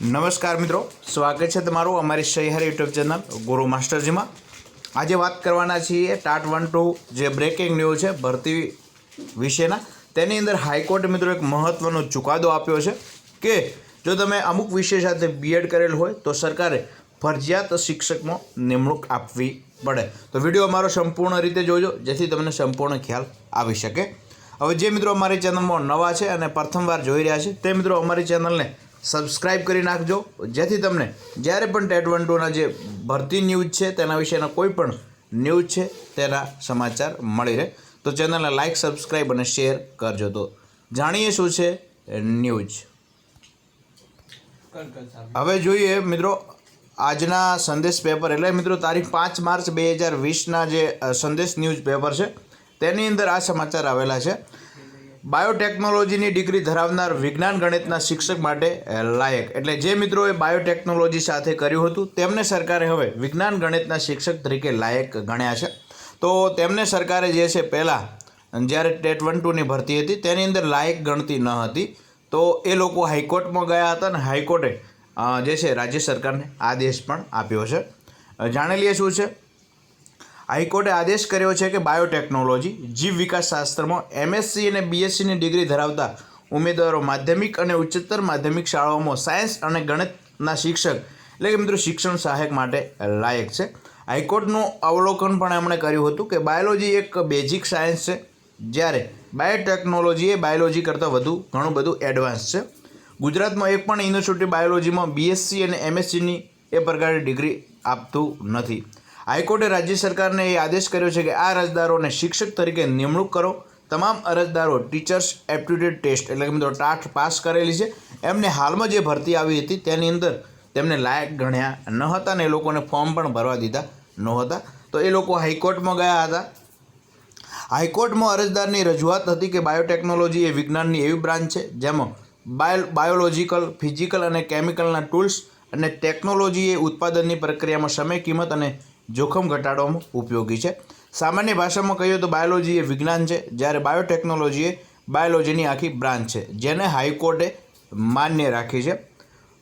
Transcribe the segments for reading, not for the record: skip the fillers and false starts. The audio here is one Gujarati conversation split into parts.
નમસ્કાર મિત્રો, સ્વાગત છે તમારું અમારી શહેર યુટ્યુબ ચેનલ ગુરુ માસ્ટરજીમાં। આજે વાત કરવાના છીએ ટાટ 1-2 જે બ્રેકિંગ ન્યૂઝ છે ભરતી વિશેના। તેની અંદર હાઈકોર્ટે મિત્રો એક મહત્વનો ચુકાદો આપ્યો છે કે જો તમે અમુક વિષય સાથે બીએડ કરેલ હોય તો સરકારે ફરજિયાત શિક્ષકમાં નિમણૂક આપવી પડે। તો વિડીયો અમારો સંપૂર્ણ રીતે જોજો જેથી તમને સંપૂર્ણ ખ્યાલ આવી શકે। હવે જે મિત્રો અમારી ચેનલમાં નવા છે અને પ્રથમવાર જોઈ રહ્યા છે તે મિત્રો અમારી ચેનલને સબસ્ક્રાઇબ કરી નાખજો જેથી તમને જ્યારે પણ ટેટ 1-2ના જે ભરતી ન્યૂઝ છે તેના વિશેના કોઈ પણ ન્યૂઝ છે તેના સમાચાર મળી રહે। તો ચેનલને લાઇક, સબસ્ક્રાઇબ અને શેર કરજો। તો જાણીએ શું છે ન્યૂઝ। હવે જોઈએ મિત્રો આજના સંદેશ પેપર એટલે મિત્રો તારીખ 5 માર્ચ 2020ના જે સંદેશ ન્યૂઝ પેપર છે તેની અંદર આ સમાચાર આવેલા છે। બાયોટેકનોલોજીની ડિગ્રી ધરાવનાર વિજ્ઞાન ગણિતના શિક્ષક માટે લાયક એટલે જે મિત્રોએ બાયોટેકનોલોજી સાથે કર્યું હતું તેમને સરકારે હવે વિજ્ઞાન ગણિતના શિક્ષક તરીકે લાયક ગણ્યા છે। તો તેમને સરકારે જે છે પહેલાં જ્યારે ટેટ 1-2ની ભરતી હતી તેની અંદર લાયક ગણતી ન હતી તો એ લોકો હાઈકોર્ટમાં ગયા હતા અને હાઈકોર્ટે જે છે રાજ્ય સરકારને આદેશ પણ આપ્યો છે। જાણી લઈએ શું છે। હાઈકોર્ટે આદેશ કર્યો છે કે બાયોટેકનોલોજી જીવ વિકાસ શાસ્ત્રમાં એમએસસી અને બીએસસીની ડિગ્રી ધરાવતા ઉમેદવારો માધ્યમિક અને ઉચ્ચતર માધ્યમિક શાળાઓમાં સાયન્સ અને ગણિતના શિક્ષક એટલે કે મિત્રો શિક્ષણ સહાયક માટે લાયક છે। હાઈકોર્ટનું અવલોકન પણ એમણે કર્યું હતું કે બાયોલોજી એક બેઝિક સાયન્સ છે જ્યારે બાયોટેકનોલોજી એ બાયોલોજી કરતાં ઘણું બધું એડવાન્સ છે। ગુજરાતમાં એક પણ યુનિવર્સિટી બાયોલોજીમાં બીએસસી અને એમએસસીની એ પ્રકારની ડિગ્રી આપતું નથી। હાઈકોર્ટે રાજ્ય સરકારને એ આદેશ કર્યો છે કે આ અરજદારોને શિક્ષક તરીકે નિમણૂક કરો। તમામ અરજદારો ટીચર્સ એપ્ટિટ્યૂડ ટેસ્ટ એટલે કે મિત્રો ટાટ પાસ કરેલી છે એમને હાલમાં જે ભરતી આવી હતી તેની અંદર તેમને લાયક ગણ્યા ન હતા ને એ લોકોને ફોર્મ પણ ભરવા દીધા નહોતા તો એ લોકો હાઈકોર્ટમાં ગયા હતા। હાઈકોર્ટમાં અરજદારની રજૂઆત હતી કે બાયોટેકનોલોજી એ વિજ્ઞાનની એવી બ્રાન્ચ છે જેમાં બાયોલોજિકલ, ફિઝિકલ અને કેમિકલના ટૂલ્સ અને ટેકનોલોજી એ ઉત્પાદનની પ્રક્રિયામાં સમય, કિંમત અને જોખમ ઘટાડવામાં ઉપયોગી છે। સામાન્ય ભાષામાં કહીએ તો બાયોલોજી એ વિજ્ઞાન છે જ્યારે બાયોટેકનોલોજી એ બાયોલોજીની આખી બ્રાન્ચ છે જેને હાઈકોર્ટે માન્ય રાખી છે।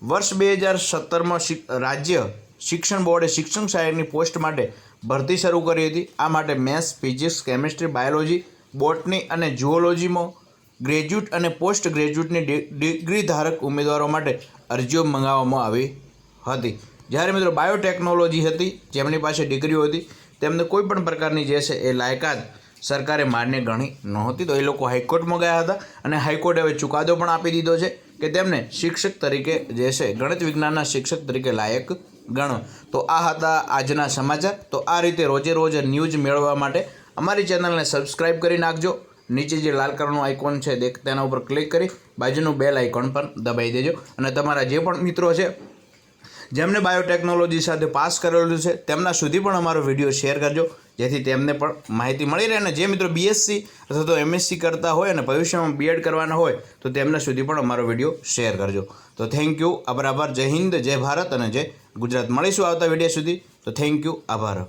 વર્ષ 2017માં રાજ્ય શિક્ષણ બોર્ડે શિક્ષણ સહાયકની પોસ્ટ માટે ભરતી શરૂ કરી હતી। આ માટે મેથ્સ, ફિઝિક્સ, કેમિસ્ટ્રી, બાયોલોજી, બોટની અને ઝૂઓલોજીમાં ગ્રેજ્યુએટ અને પોસ્ટ ગ્રેજ્યુએટની ડિગ્રી ધારક ઉમેદવારો માટે અરજીઓ મંગાવવામાં આવી હતી। જ્યારે મિત્રો બાયોટેકનોલોજી હતી જેમની પાસે ડિગ્રીઓ હતી તેમને કોઈ પણ પ્રકારની જે છે એ લાયકાત સરકારે માન્ય ગણી નહોતી તો એ લોકો હાઈકોર્ટમાં ગયા હતા અને હાઈકોર્ટે હવે ચુકાદો પણ આપી દીધો છે કે તેમને શિક્ષક તરીકે જે છે ગણિત વિજ્ઞાનના શિક્ષક તરીકે લાયક ગણો। તો આ હતા આજના સમાચાર। તો આ રીતે રોજે રોજ ન્યૂઝ મેળવવા માટે અમારી ચેનલને સબસ્ક્રાઈબ કરી નાખજો। નીચે જે લાલ કલરનું આઇકોન છે તેના ઉપર ક્લિક કરી બાજુનું બેલ આઇકોન પર દબાવી દેજો અને તમારા જે પણ મિત્રો છે જેમને બાયોટેકનોલોજી સાથે પાસ કરેલું છે તેમના સુધી પણ અમારો વિડીયો શેર કરજો જેથી તેમને પણ માહિતી મળી રહે અને જે મિત્રો બીએસસી અથવા તો એમએસસી કરતા હોય અને ભવિષ્યમાં બીએડ કરવાના હોય તો તેમના સુધી પણ અમારો વિડીયો શેર કરજો। તો થેન્ક યુ, આભાર। જય હિન્દ, જય ભારત અને જય ગુજરાત। મળીશું આવતા વિડીયો સુધી। તો થેન્ક યુ, આભાર।